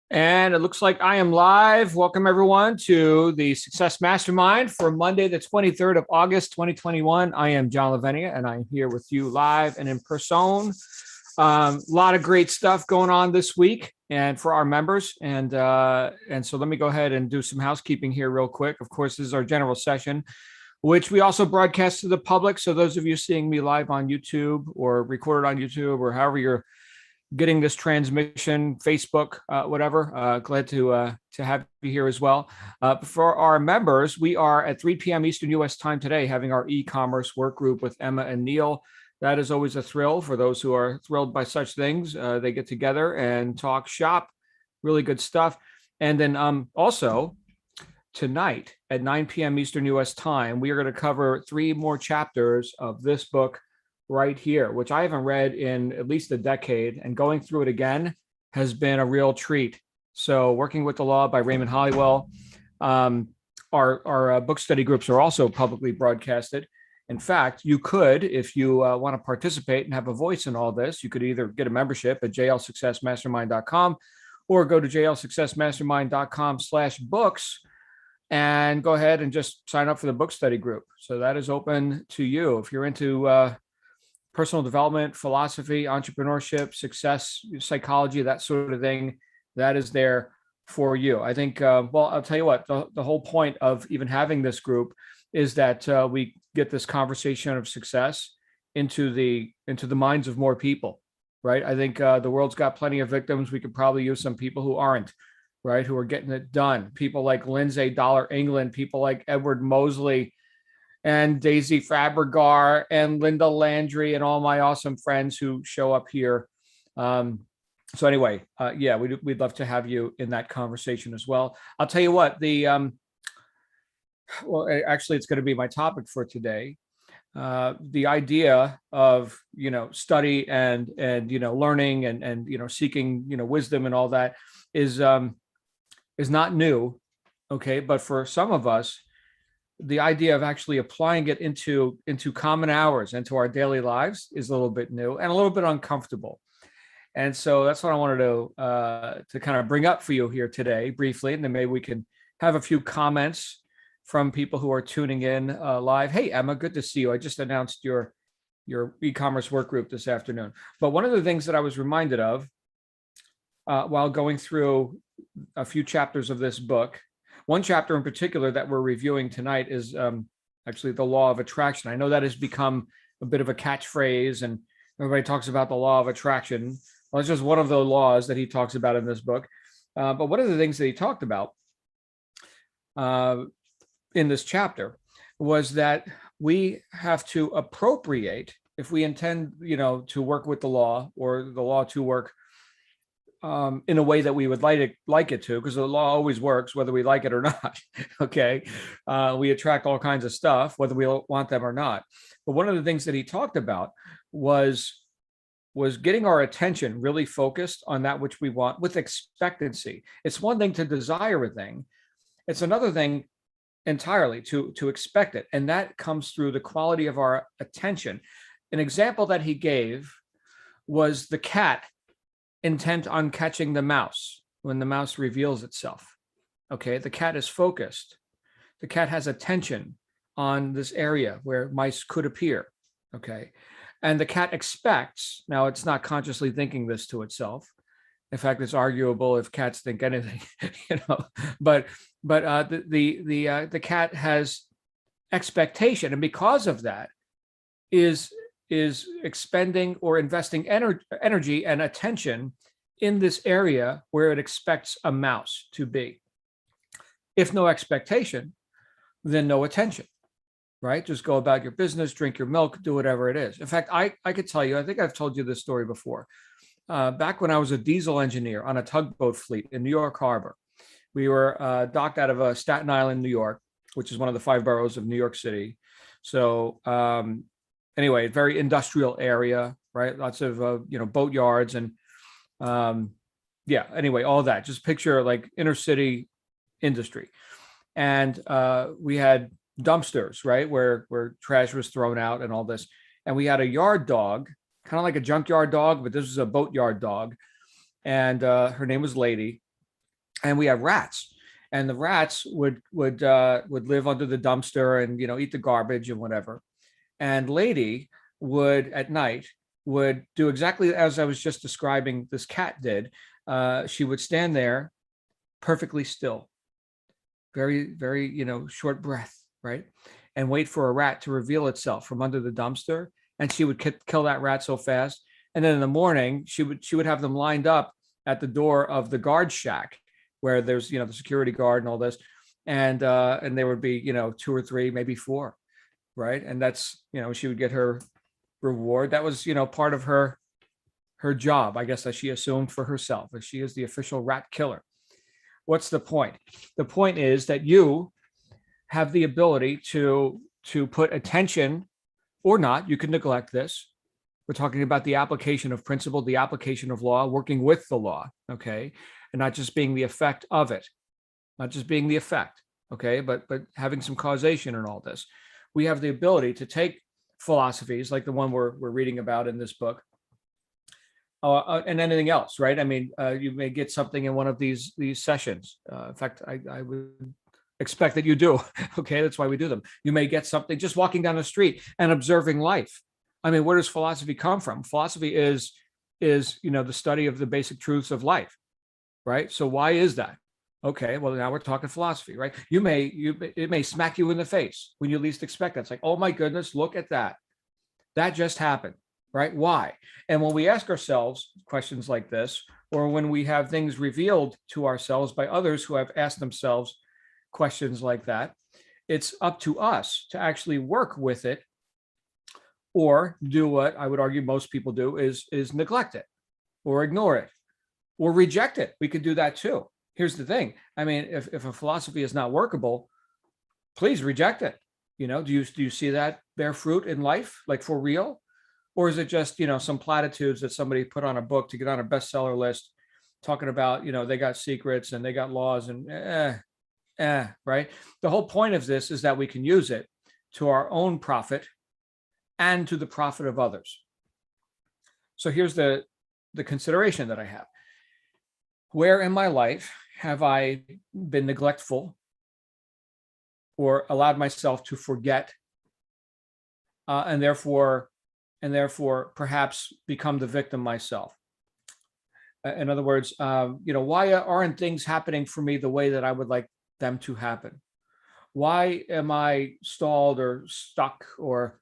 And it looks like I am live. Welcome, everyone, to the Success Mastermind for Monday, the 23rd of August, 2021. I am John Lavenia, and I'm here with you live and in person. A lot of great stuff going on this week and for our members. And so let me go ahead and do some housekeeping here real quick. Of course, this is our general session, which we also broadcast to the public. So those of you seeing me live on YouTube or recorded on YouTube or however you're getting this transmission, Facebook, whatever. Glad to have you here as well. For our members, we are at 3 p.m. Eastern U.S. time today having our e-commerce work group with Emma and Neil. That is always a thrill for those who are thrilled by such things. They get together and talk shop, really good stuff. And then also tonight at 9 p.m. Eastern U.S. time, we are going to cover 3 more chapters of this book right here, which I haven't read in at least a decade, and going through it again has been a real treat. So Working with the Law by Raymond Hollywell. Our book study groups are also publicly broadcasted. In fact, you could, if you want to participate and have a voice in all this, you could either get a membership at jlsuccessmastermind.com or go to jlsuccessmastermind.com/books and go ahead and just sign up for the book study group. So that is open to you. If you're into personal development, philosophy, entrepreneurship, success, psychology, that sort of thing, that is there for you. I think, well, I'll tell you what, the whole point of even having this group is that we get this conversation of success into the minds of more people, right? I think the world's got plenty of victims. We could probably use some people who aren't, right? Who are getting it done. People like Lindsay Dollar England, people like Edward Mosley, and Daisy Fabregar and Linda Landry and all my awesome friends who show up here. So anyway, yeah, we'd love to have you in that conversation as well. I'll tell you what, well, actually, it's going to be my topic for today. The idea of, study and learning and seeking, wisdom and all that is not new. Okay. But for some of us, the idea of actually applying it into common hours, into our daily lives, is a little bit new and a little bit uncomfortable. And so that's what I wanted to kind of bring up for you here today briefly, and then maybe we can have a few comments from people who are tuning in live. Hey, Emma, good to see you. I just announced your e-commerce work group this afternoon. But one of the things that I was reminded of while going through a few chapters of this book, one chapter in particular that we're reviewing tonight is actually the law of attraction. I know that has become a bit of a catchphrase, and everybody talks about the law of attraction. Well, it's just one of the laws that he talks about in this book. But one of the things that he talked about in this chapter was that we have to appropriate, if we intend, to work with the law, or the law to work in a way that we would like it to, because the law always works whether we like it or not. Okay, we attract all kinds of stuff whether we want them or not. But one of the things that he talked about was getting our attention really focused on that which we want with expectancy. It's one thing to desire a thing; it's another thing entirely to expect it, and that comes through the quality of our attention. An example that he gave was the cat intent on catching the mouse when the mouse reveals itself. Okay, the cat is focused. The cat has attention on this area where mice could appear. Okay, and the cat expects. Now, it's not consciously thinking this to itself. In fact, it's arguable if cats think anything, But the cat has expectation, and because of that, is expending or investing energy and attention in this area where it expects a mouse to be. If no expectation, then no attention, right? Just go about your business, drink your milk, do whatever it is. In fact, I could tell you, I think I've told you this story before. Back when I was a diesel engineer on a tugboat fleet in New York Harbor, we were docked out of Staten Island, New York, which is one of the 5 boroughs of New York City. So anyway, very industrial area, right? Lots of boat yards and yeah. Anyway, all that. Just picture like inner city industry, and we had dumpsters, right, where trash was thrown out and all this, and we had a yard dog, kind of like a junkyard dog, but this was a boatyard dog, and her name was Lady, and we had rats, and the rats would live under the dumpster and eat the garbage and whatever. And lady would at night would do exactly as I was just describing this cat did. She would stand there perfectly still, very, very, short breath, right? And wait for a rat to reveal itself from under the dumpster. And she would kill that rat so fast. And then in the morning, she would have them lined up at the door of the guard shack where there's, the security guard and all this. And there would be, two or three, maybe four, right? And that's, she would get her reward. That was, part of her job, I guess, that she assumed for herself, as she is the official rat killer. What's the point? The point is that you have the ability to put attention, or not. You can neglect this. We're talking about the application of principle, the application of law, working with the law, okay? And not just being the effect of it, not just being the effect, okay? But having some causation in all this. We have the ability to take philosophies like the one we're reading about in this book, and anything else, right? I mean, you may get something in one of these sessions. In fact, I would expect that you do. Okay, that's why we do them. You may get something just walking down the street and observing life. I mean, where does philosophy come from? Philosophy is the study of the basic truths of life, right? So why is that? Okay, well, now we're talking philosophy, right? It may smack you in the face when you least expect it. It's like, oh my goodness, look at that. That just happened, right? Why? And when we ask ourselves questions like this, or when we have things revealed to ourselves by others who have asked themselves questions like that, it's up to us to actually work with it, or do what I would argue most people do, is neglect it, or ignore it, or reject it. We could do that too. Here's the thing. I mean, if a philosophy is not workable, please reject it. Do you see that bear fruit in life, like for real? Or is it just, some platitudes that somebody put on a book to get on a bestseller list, talking about, they got secrets and they got laws and right? The whole point of this is that we can use it to our own profit and to the profit of others. So here's the consideration that I have. Where in my life have I been neglectful or allowed myself to forget, and therefore perhaps become the victim myself? In other words, why aren't things happening for me the way that I would like them to happen? Why am I stalled or stuck or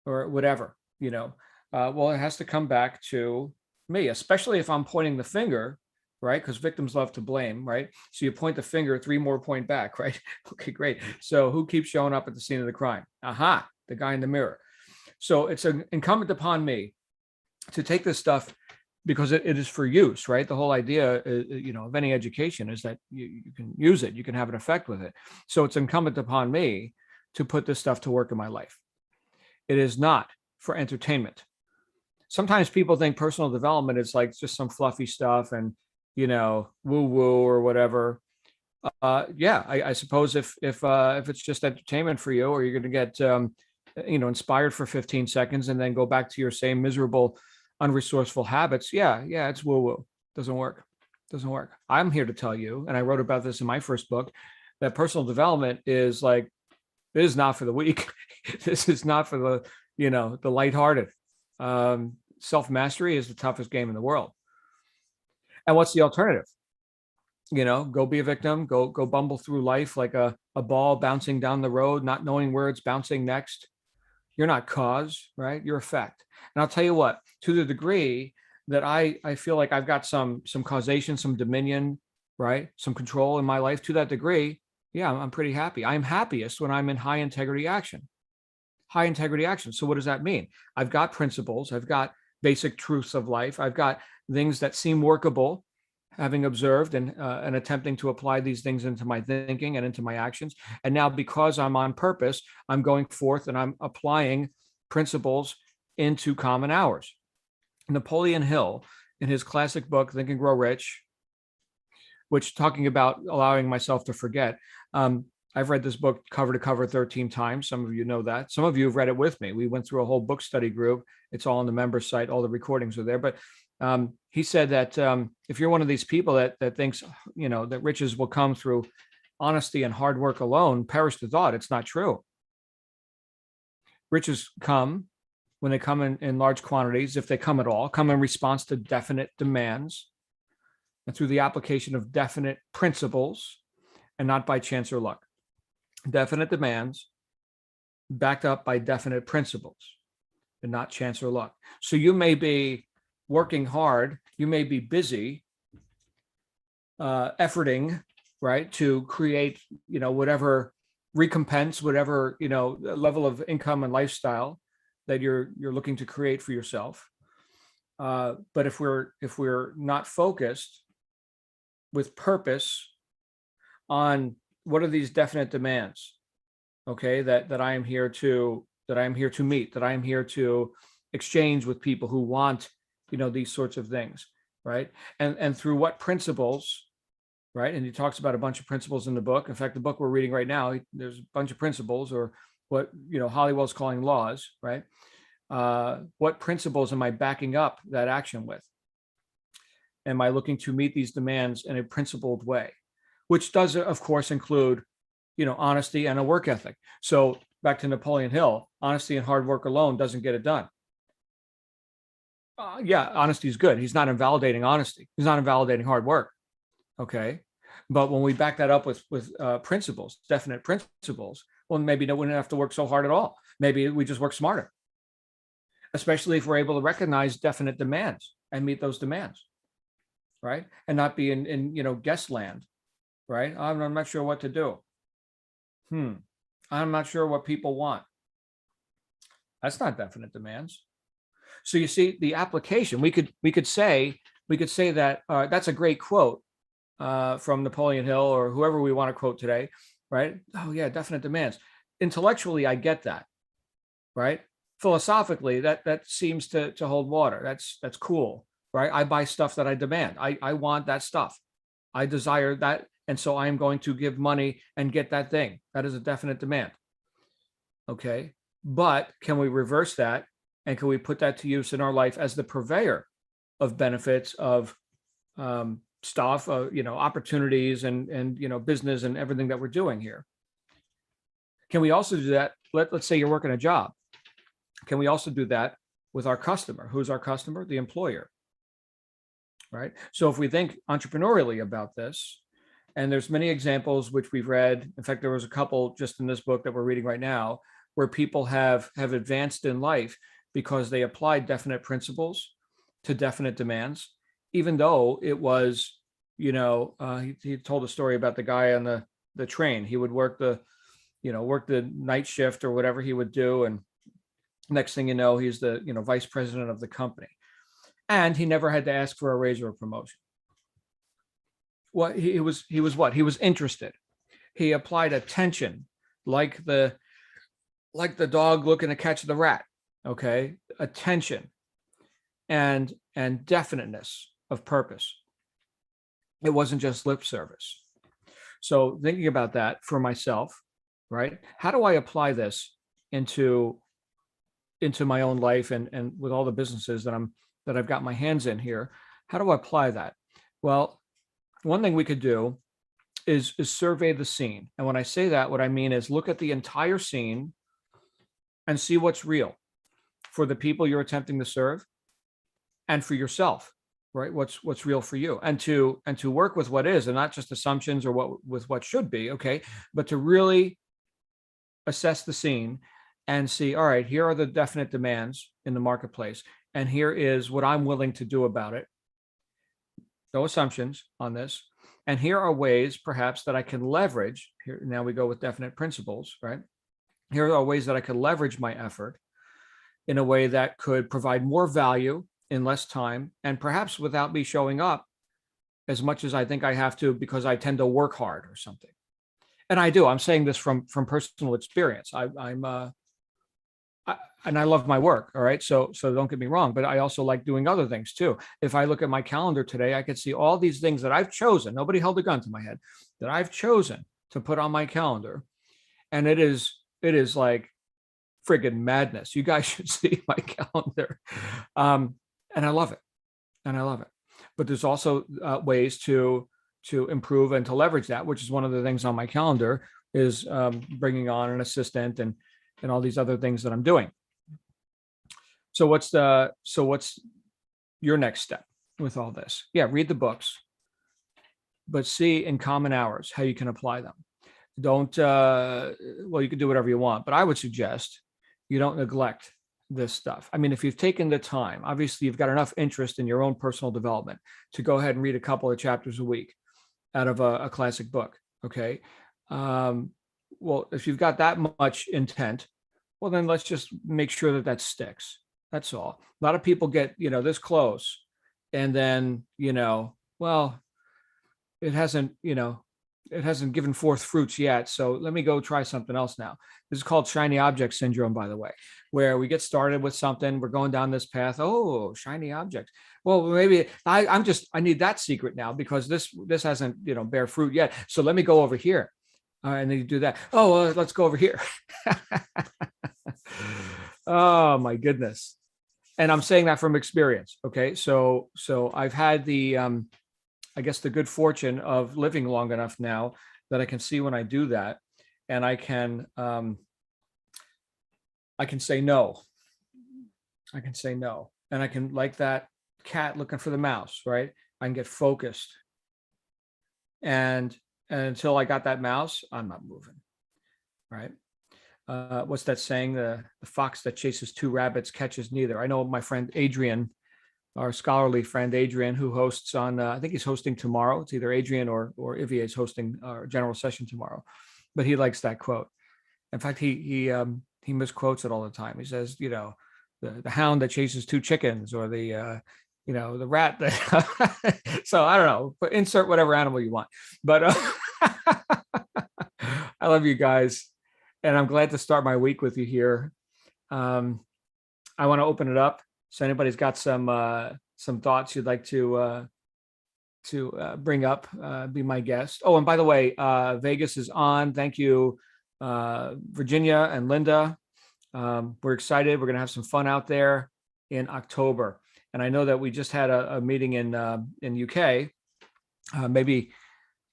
whatever? Well, it has to come back to me, especially if I'm pointing the finger, right? Because victims love to blame, right? So you point the finger, three more point back, right? Okay, great. So who keeps showing up at the scene of the crime? Aha, the guy in the mirror. So it's incumbent upon me to take this stuff, because it is for use, right? The whole idea, of any education is that you can use it, you can have an effect with it. So it's incumbent upon me to put this stuff to work in my life. It is not for entertainment. Sometimes people think personal development is like just some fluffy stuff and, woo-woo or whatever. Yeah, I suppose if it's just entertainment for you, or you're going to get, inspired for 15 seconds and then go back to your same miserable, unresourceful habits. Yeah, it's woo-woo. Doesn't work. I'm here to tell you, and I wrote about this in my first book, that personal development is like, it is not for the weak. This is not for the lighthearted. Self-mastery is the toughest game in the world. And what's the alternative? Go be a victim, go bumble through life like a ball bouncing down the road, not knowing where it's bouncing next. You're not cause, right? You're effect. And I'll tell you what, to the degree that I feel like I've got some causation, some dominion, right? Some control in my life, to that degree, yeah, I'm pretty happy. I'm happiest when I'm in high integrity action. So what does that mean? I've got principles. I've got basic truths of life. I've got things that seem workable, having observed and attempting to apply these things into my thinking and into my actions. And now, because I'm on purpose, I'm going forth and I'm applying principles into common hours. Napoleon Hill, in his classic book, Think and Grow Rich, which talking about allowing myself to forget, I've read this book cover to cover 13 times. Some of you know that. Some of you have read it with me. We went through a whole book study group. It's all on the member site. All the recordings are there. But He said that if you're one of these people that thinks, that riches will come through honesty and hard work alone, perish the thought. It's not true. Riches come when they come in large quantities, if they come at all, come in response to definite demands and through the application of definite principles and not by chance or luck. Definite demands backed up by definite principles and not chance or luck. So you may be working hard, you may be busy, efforting, right, to create, whatever recompense, whatever, level of income and lifestyle that you're looking to create for yourself. But if we're not focused with purpose on what are these definite demands, okay, that I am here to meet, that I am here to exchange with people who want, these sorts of things, right? And through what principles, right? And he talks about a bunch of principles in the book. In fact, the book we're reading right now, there's a bunch of principles, or what, Hollywell's calling laws, right? What principles am I backing up that action with? Am I looking to meet these demands in a principled way? Which does, of course, include, honesty and a work ethic. So back to Napoleon Hill, honesty and hard work alone doesn't get it done. Yeah, honesty is good. He's not invalidating honesty. He's not invalidating hard work. Okay. But when we back that up with principles, definite principles, well, maybe we wouldn't have to work so hard at all. Maybe we just work smarter, especially if we're able to recognize definite demands and meet those demands, right? And not be in guest land, right? I'm not sure what to do. I'm not sure what people want. That's not definite demands. So you see the application. We could say that that's a great quote from Napoleon Hill or whoever we want to quote today, right? Oh yeah, definite demands. Intellectually, I get that, right? Philosophically, that seems to hold water. That's cool, right? I buy stuff that I demand. I want that stuff. I desire that, and so I am going to give money and get that thing. That is a definite demand. Okay, but can we reverse that, and can we put that to use in our life as the purveyor of benefits, of stuff, opportunities, and business and everything that we're doing here? Can we also do that? Let's say you're working a job. Can we also do that with our customer? Who's our customer? The employer, right? So if we think entrepreneurially about this, and there's many examples which we've read. In fact, there was a couple just in this book that we're reading right now, where people have advanced in life because they applied definite principles to definite demands, even though it was, he told a story about the guy on the train. He would work the night shift or whatever he would do, and next thing you know, he's the vice president of the company, and he never had to ask for a raise or a promotion. Well, he was interested. He applied attention, like the dog looking to catch the rat. Okay, attention and definiteness of purpose. It wasn't just lip service. So thinking about that for myself, right? How do I apply this into my own life and with all the businesses that I've got my hands in here? How do I apply that? Well, one thing we could do is survey the scene. And when I say that, what I mean is look at the entire scene and see what's real for the people you're attempting to serve and for yourself, right? What's real for you, and to work with what is, and not just assumptions or what should be, okay, but to really assess the scene and see, all right, here are the definite demands in the marketplace, and here is what I'm willing to do about it. No assumptions on this. And here are ways perhaps that I can leverage. Here, now we go with definite principles, right? Here are ways that I could leverage my effort in a way that could provide more value in less time, and perhaps without me showing up as much as I think I have to because I tend to work hard or something. And I do. I'm saying this from personal experience. And I love my work. All right. So don't get me wrong, but I also like doing other things too. If I look at my calendar today, I could see all these things that I've chosen. Nobody held a gun to my head, that I've chosen to put on my calendar. And it is like friggin' madness. You guys should see my calendar. And I love it. and I love it. But there's also ways to improve and to leverage that, which is one of the things on my calendar is bringing on an assistant and all these other things that I'm doing. So what's your next step with all this? Yeah, read the books, but see in common hours how you can apply them. Don't well, you can do whatever you want, but I would suggest you don't neglect this stuff. I mean, if you've taken the time, obviously you've got enough interest in your own personal development to go ahead and read a couple of chapters a week out of a classic book. Okay. Well, if you've got that much intent, well, then let's just make sure that that sticks. That's all. A lot of people get, this close and then, well, it hasn't given forth fruits yet. So let me go try something else now. This is called shiny object syndrome, by the way, where we get started with something. We're going down this path. Oh, shiny object. Well, maybe I need that secret now because this hasn't, bear fruit yet. So let me go over here. And then you do that. Oh, let's go over here. Oh my goodness. And I'm saying that from experience. Okay. So I've had the, I guess the good fortune of living long enough now that I can see when I do that, and I can say no. I can say no, and I can, like that cat looking for the mouse, right? I can get focused, and until I got that mouse, I'm not moving, right? What's that saying? The fox that chases two rabbits catches neither. I know my friend Adrian, our scholarly friend Adrian, who hosts on, I think he's hosting tomorrow. It's either Adrian or Ivy is hosting our general session tomorrow, but he likes that quote. In fact, he misquotes it all the time. He says, the hound that chases two chickens, or the rat that, so I don't know, but insert whatever animal you want. But I love you guys. And I'm glad to start my week with you here. I want to open it up. So anybody's got some thoughts you'd like to bring up, be my guest. Oh, and by the way, Vegas is on. Thank you, Virginia and Linda. We're excited. We're going to have some fun out there in October. And I know that we just had a meeting in UK. Maybe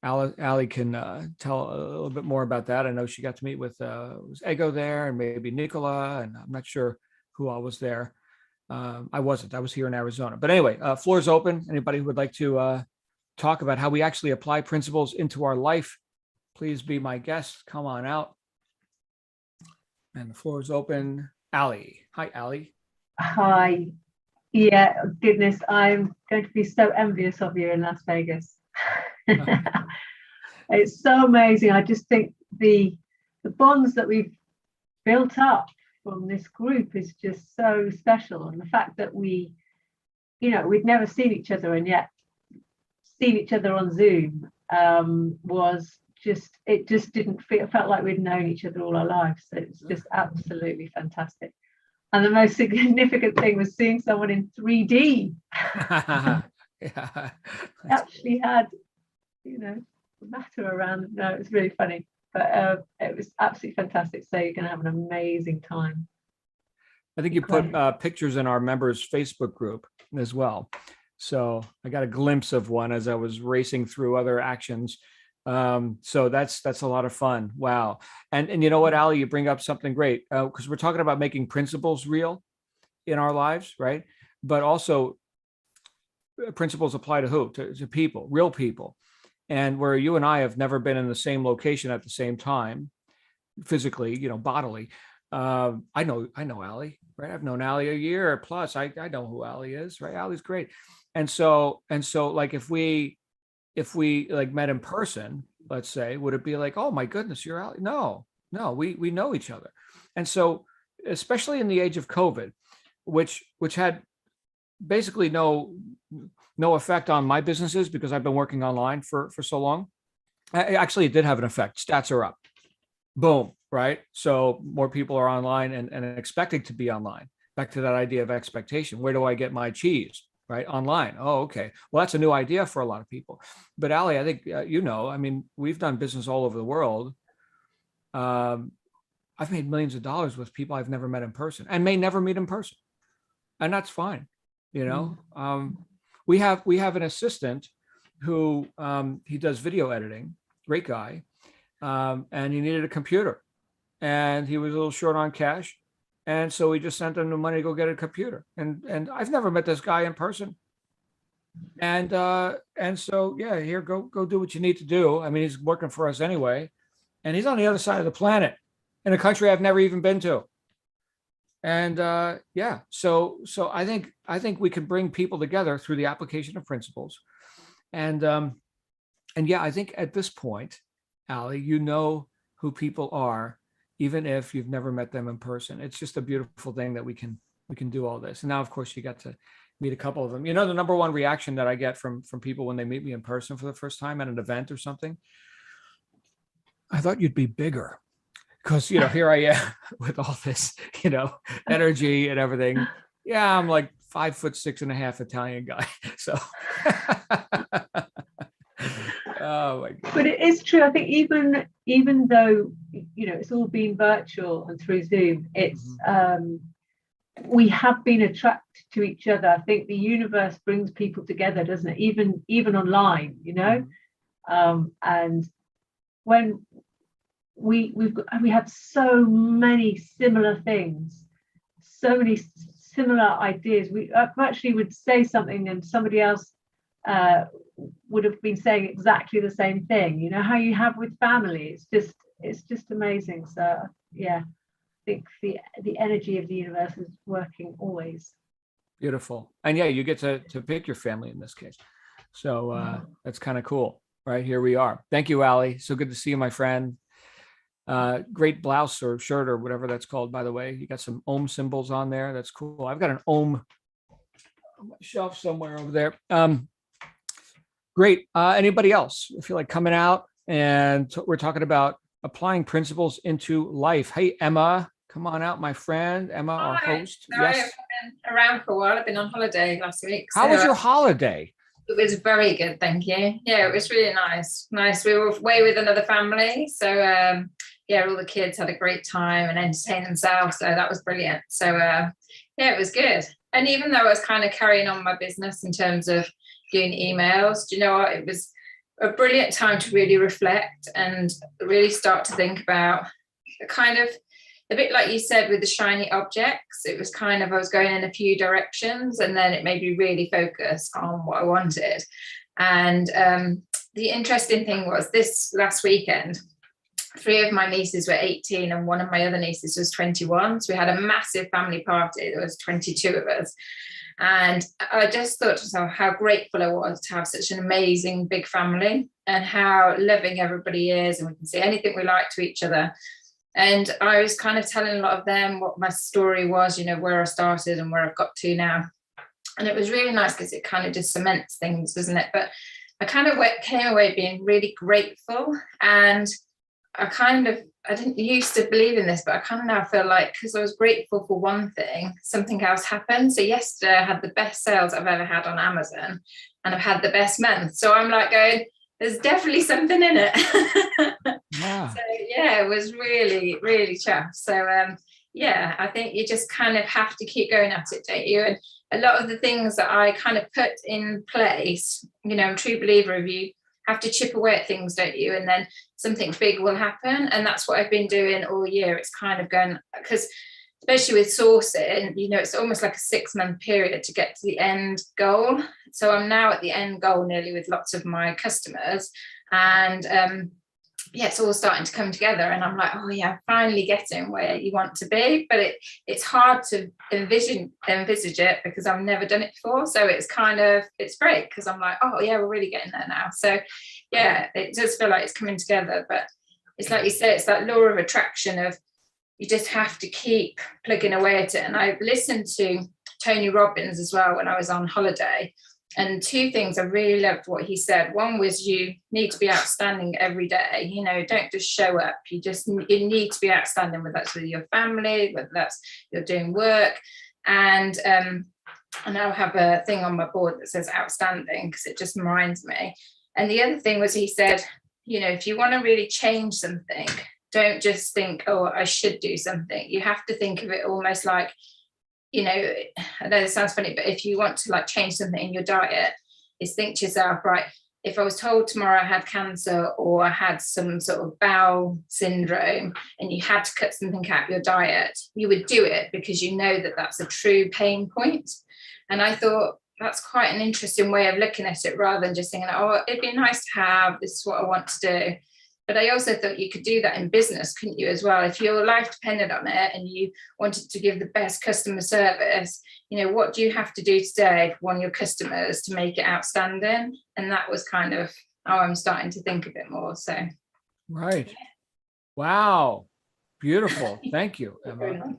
Ali can tell a little bit more about that. I know she got to meet with was Ego there, and maybe Nicola, and I'm not sure who all was there. I wasn't. I was here in Arizona. But anyway, floor is open. Anybody who would like to talk about how we actually apply principles into our life, please be my guest. Come on out. And the floor is open. Ali. Hi, Ali. Hi. Yeah, goodness, I'm going to be so envious of you in Las Vegas. It's so amazing. I just think the bonds that we've built up from this group is just so special, and the fact that we'd never seen each other, and yet seen each other on Zoom was just, it just didn't feel, it felt like we'd known each other all our lives. So it's just absolutely fantastic. And the most significant thing was seeing someone in 3D. Yeah. Actually had, the matter around. No, it was really funny, but it was absolutely fantastic. So you're going to have an amazing time. I think you put pictures in our members Facebook group as well. So I got a glimpse of one as I was racing through other actions. So that's a lot of fun. Wow. And you know what, Ali, you bring up something great, because we're talking about making principles real in our lives, right? But also principles apply to who? To people, real people. And where you and I have never been in the same location at the same time, physically, bodily. I know Ali, right? I've known Ali a year plus. I know who Ali is, right? Ali's great. And so like if we like met in person, let's say, would it be like, oh my goodness, you're Ali? No, we know each other. And so, especially in the age of COVID, which had basically no effect on my businesses because I've been working online for so long. Actually, it did have an effect. Stats are up. Boom, right? So more people are online and expecting to be online. Back to that idea of expectation. Where do I get my cheese? Right? Online. Oh, okay. Well, that's a new idea for a lot of people. But Ali, I think, I mean, we've done business all over the world. I've made millions of dollars with people I've never met in person and may never meet in person. And that's fine. We have an assistant who he does video editing, great guy, and he needed a computer, and he was a little short on cash, and so we just sent him the money to go get a computer. And I've never met this guy in person, and so yeah, here, go do what you need to do. I mean, he's working for us anyway, and he's on the other side of the planet in a country I've never even been to. And yeah, so I think we can bring people together through the application of principles. And yeah, I think at this point, Allie, you know who people are, even if you've never met them in person. It's just a beautiful thing that we can do all this. And now, of course, you got to meet a couple of them. You know, the number one reaction that I get from people when they meet me in person for the first time at an event or something, I thought you'd be bigger. Because, you know, here I am with all this, you know, energy and everything. Yeah, I'm like 5'6.5" Italian guy. So, oh my God. But it is true. I think even though, you know, it's all been virtual and through Zoom, it's we have been attracted to each other. I think the universe brings people together, doesn't it? Even online, you know. And when we had so many similar things, so many similar ideas. We actually would say something and somebody else would have been saying exactly the same thing. You know how you have with family. It's just amazing. So yeah, I think the energy of the universe is working always. Beautiful. And yeah, you get to pick your family in this case. So that's kind of cool. Right, here we are. Thank you, Allie. So good to see you, my friend. Great blouse or shirt or whatever that's called, by the way. You got some Om symbols on there. That's cool. I've got an Om on my shelf somewhere over there. Great. Anybody else? I feel like coming out, and we're talking about applying principles into life. Hey, Emma, come on out, my friend. Emma, our host. Sorry, Yes. I've been around for a while. I've been on holiday last week. How was your holiday? It was very good, thank you. Yeah, it was really nice. We were away with another family, so yeah, all the kids had a great time and entertained themselves, so that was brilliant. So yeah, it was good. And even though I was kind of carrying on my business in terms of doing emails, do you know what? It was a brilliant time to really reflect and really start to think about the kind of, a bit like you said with the shiny objects, it was kind of, I was going in a few directions and then it made me really focus on what I wanted. And the interesting thing was this last weekend, 3 of my nieces were 18 and one of my other nieces was 21. So we had a massive family party. There was 22 of us. And I just thought to myself how grateful I was to have such an amazing big family and how loving everybody is. And we can say anything we like to each other. And I was kind of telling a lot of them what my story was, you know, where I started and where I've got to now. And it was really nice because it kind of just cements things, doesn't it? But I kind of came away being really grateful. And I didn't used to believe in this, but I kind of now feel like because I was grateful for one thing, something else happened. So yesterday I had the best sales I've ever had on Amazon and I've had the best month. So I'm like going, there's definitely something in it. Yeah. So yeah, it was really, really chuffed. So yeah, I think you just kind of have to keep going at it, don't you? And a lot of the things that I kind of put in place, you know, I'm a true believer of you have to chip away at things, don't you? And then something big will happen. And that's what I've been doing all year. It's kind of going, because especially with sourcing, you know, it's almost like a 6-month period to get to the end goal. So I'm now at the end goal nearly with lots of my customers. And yeah, it's all starting to come together. And I'm like, oh yeah, finally getting where you want to be. But it's hard to envisage it because I've never done it before. So it's great because I'm like, oh yeah, we're really getting there now. So yeah, it does feel like it's coming together. But it's like you say, it's that law of attraction of you just have to keep plugging away at it. And I listened to Tony Robbins as well when I was on holiday. And 2 things I really loved what he said. One was you need to be outstanding every day. You know, don't just show up. You need to be outstanding, whether that's with your family, whether that's you're doing work. And I now have a thing on my board that says outstanding because it just reminds me. And the other thing was he said, you know, if you want to really change something, don't just think, oh, I should do something. You have to think of it almost like you know, I know this sounds funny, but if you want to like change something in your diet, is think to yourself, right, if I was told tomorrow I had cancer or I had some sort of bowel syndrome and you had to cut something out of your diet, you would do it because you know that that's a true pain point. And I thought that's quite an interesting way of looking at it, rather than just thinking, oh, it'd be nice to have, this is what I want to do. But I also thought you could do that in business, couldn't you, as well? If your life depended on it and you wanted to give the best customer service, you know, what do you have to do today for one of your customers to make it outstanding? And that was kind of how I'm starting to think a bit more. So, Right. Wow. Beautiful. Thank you, Emma.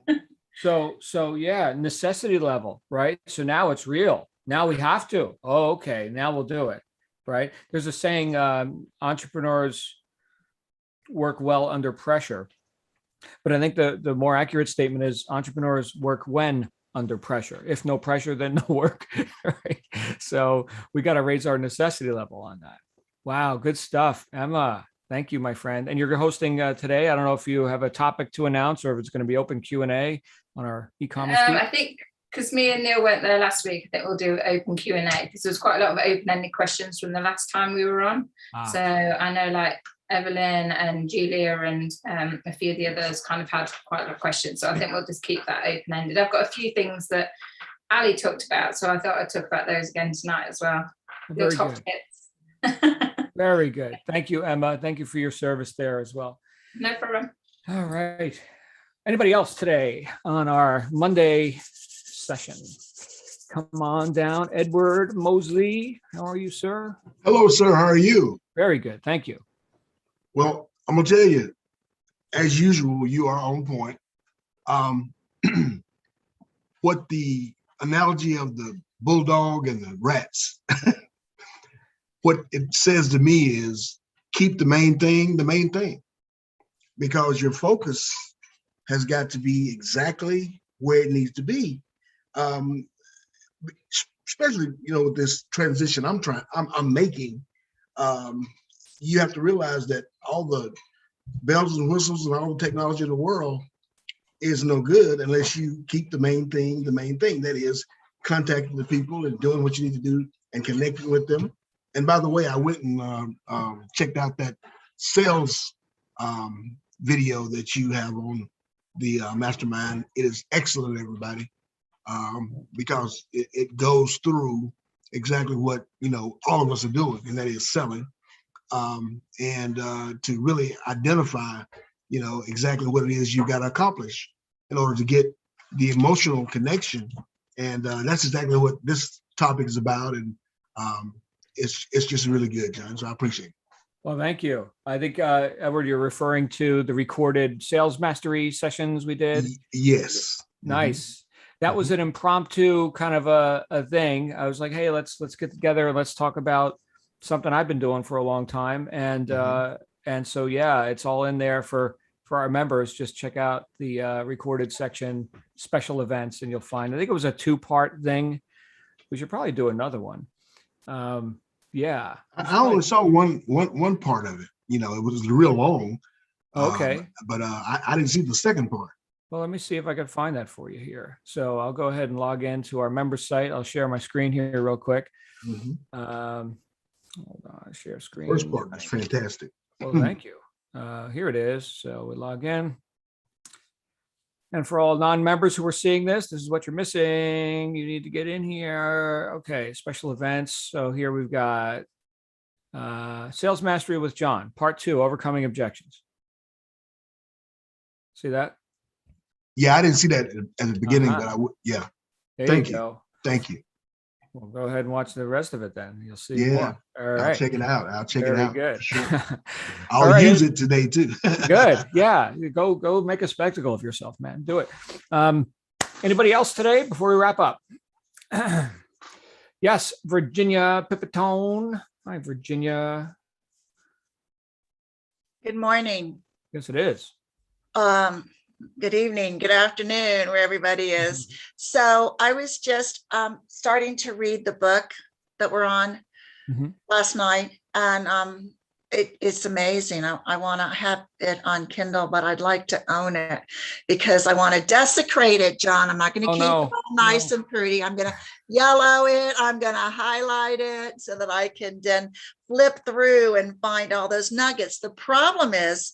So yeah, necessity level, right? So now it's real. Now we have to. Oh, okay. Now we'll do it. Right. There's a saying, entrepreneurs work well under pressure. But I think the more accurate statement is entrepreneurs work when under pressure. If no pressure, then no work. Right? So we got to raise our necessity level on that. Wow, good stuff, Emma. Thank you, my friend. And you're hosting today. I don't know if you have a topic to announce or if it's going to be open Q&A on our e-commerce. I think because me and Neil went there last week, I think we'll do open Q&A because there was quite a lot of open-ended questions from the last time we were on. So I know like Evelyn and Julia and a few of the others kind of had quite a lot of questions. So I think we'll just keep that open-ended. I've got a few things that Ali talked about, so I thought I'd talk about those again tonight as well. Your Very top good. tips. Very good. Thank you, Emma. Thank you for your service there as well. No problem. All right. Anybody else today on our Monday session? Come on down. Edward Mosley, how are you, sir? Hello, sir. How are you? Very good. Thank you. Well, I'm gonna tell you, as usual, you are on point. What the analogy of the bulldog and the rats, what it says to me is keep the main thing, because your focus has got to be exactly where it needs to be. Especially, you know, with this transition I'm making, you have to realize that all the bells and whistles and all the technology in the world is no good unless you keep the main thing. That is contacting the people and doing what you need to do and connecting with them. And by the way, I went and checked out that sales video that you have on the Mastermind. It is excellent, everybody, because it goes through exactly what, you know, all of us are doing, and that is selling. And to really identify, you know, exactly what it is you got to accomplish in order to get the emotional connection. And that's exactly what this topic is about. And it's just really good, John. So I appreciate it. Well, thank you. I think, Edward, you're referring to the recorded sales mastery sessions we did. Yes. Nice. That was an impromptu kind of a thing. I was like, hey, let's get together and let's talk about something I've been doing for a long time. And so, yeah, it's all in there for our members. Just check out the recorded section, special events, and you'll find, I think it was a 2-part thing. We should probably do another one. Yeah. I only saw one part of it. You know, it was real long. Okay. But I didn't see the second part. Well, let me see if I can find that for you here. So I'll go ahead and log into our member site. I'll share my screen here real quick. Hold on, share screen. First part was fantastic. Well, thank you. Here it is. So we log in. And for all non-members who are seeing this, this is what you're missing. You need to get in here. Okay, special events. So here we've got Sales Mastery with John, Part 2, Overcoming Objections. See that? Yeah, I didn't see that at the beginning, but I would. Yeah. There Thank you you. go. Thank you. Well, go ahead and watch the rest of it then. You'll see Yeah. more. All right. I'll check it out. Very good. Sure. All I'll right. use it today too. Good. Yeah. Go make a spectacle of yourself, man. Do it. Anybody else today before we wrap up? Yes, Virginia Pipitone. Hi, Virginia. Good morning. Yes, it is. Good evening, good afternoon, where everybody is. So I was just starting to read the book that we're on last night, and It's amazing. I want to have it on Kindle, but I'd like to own it because I want to desecrate it, John. I'm not going to Oh, keep no, it all nice and pretty. I'm going to yellow it. I'm going to highlight it so that I can then flip through and find all those nuggets. The problem is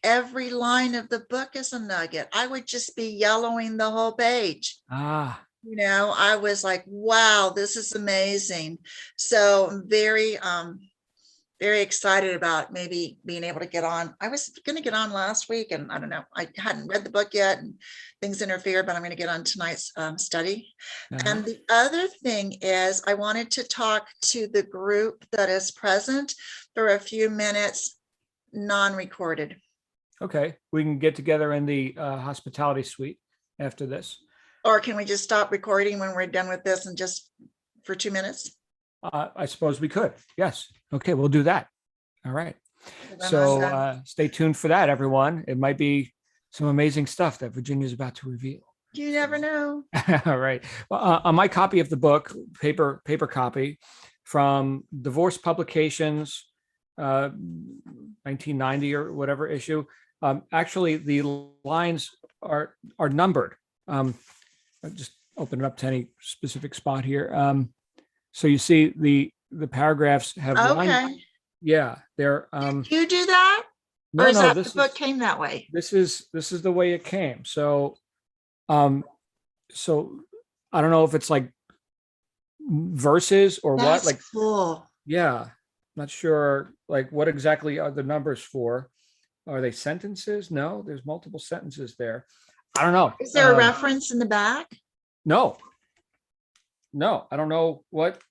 every line of the book is a nugget. I would just be yellowing the whole page. Ah, I was like, wow, this is amazing. So I'm very excited about maybe being able to get on. I was going to get on last week and I don't know, I hadn't read the book yet and things interfered, but I'm going to get on tonight's study. And the other thing is I wanted to talk to the group that is present for a few minutes, non-recorded. okay. We can get together in the hospitality suite after this. Or can we just stop recording when we're done with this and just for 2 minutes? I suppose we could. Yes. Okay, we'll do that. All right. Then So I'm done. stay tuned for that, everyone. It might be some amazing stuff that Virginia is about to reveal. You never know. All right. Well, on my copy of the book, paper copy from Divorce Publications, 1990 or whatever issue. Actually, the lines are numbered. I'll just open it up to any specific spot here. So you see the paragraphs have line. Okay. Yeah, they're Did you do that? no, Or is no, that this the book is came that way? this is the way it came. So so I don't know if it's like verses or what, That's like, cool. yeah, not sure like what exactly are the numbers for. Are they sentences? No, there's multiple sentences there. I don't know. Is there a reference in the back? No, I don't know what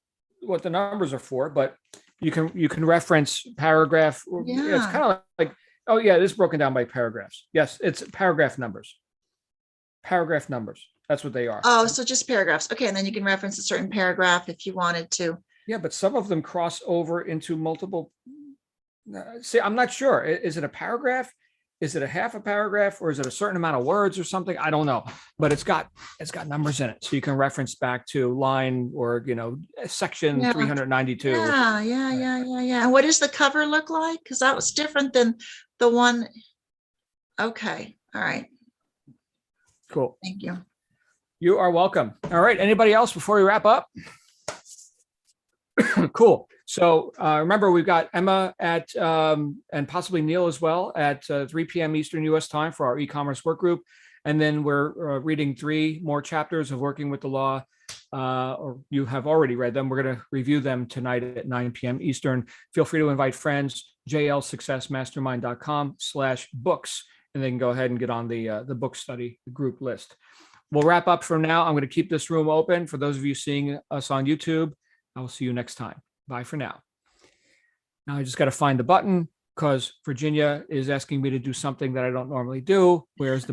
the numbers are for, but you can reference paragraph. Yeah, it's Yeah. kind of like, oh yeah, this is broken down by paragraphs. Yes, it's paragraph numbers. Paragraph numbers. That's what they are. Oh, so just paragraphs. Okay, and then you can reference a certain paragraph if you wanted to. Yeah, but some of them cross over into multiple. See, I'm not sure. Is it a paragraph? Is it a half a paragraph, or is it a certain amount of words or something? I don't know, but it's got numbers in it, so you can reference back to line or section Yeah. 392. Yeah. And what does the cover look like? Because that was different than the one. Okay, all right. Cool. Thank you. You are welcome. All right. Anybody else before we wrap up? Cool. So remember, we've got Emma at and possibly Neil as well at 3 p.m. Eastern U.S. time for our e-commerce work group. And then we're reading 3 more chapters of Working with the Law, or you have already read them. We're going to review them tonight at 9 p.m. Eastern. Feel free to invite friends, jlsuccessmastermind.com/books, and they can go ahead and get on the book study group list. We'll wrap up for now. I'm going to keep this room open for those of you seeing us on YouTube. I will see you next time. Bye for now. Now I just got to find the button because Virginia is asking me to do something that I don't normally do. Where's the button?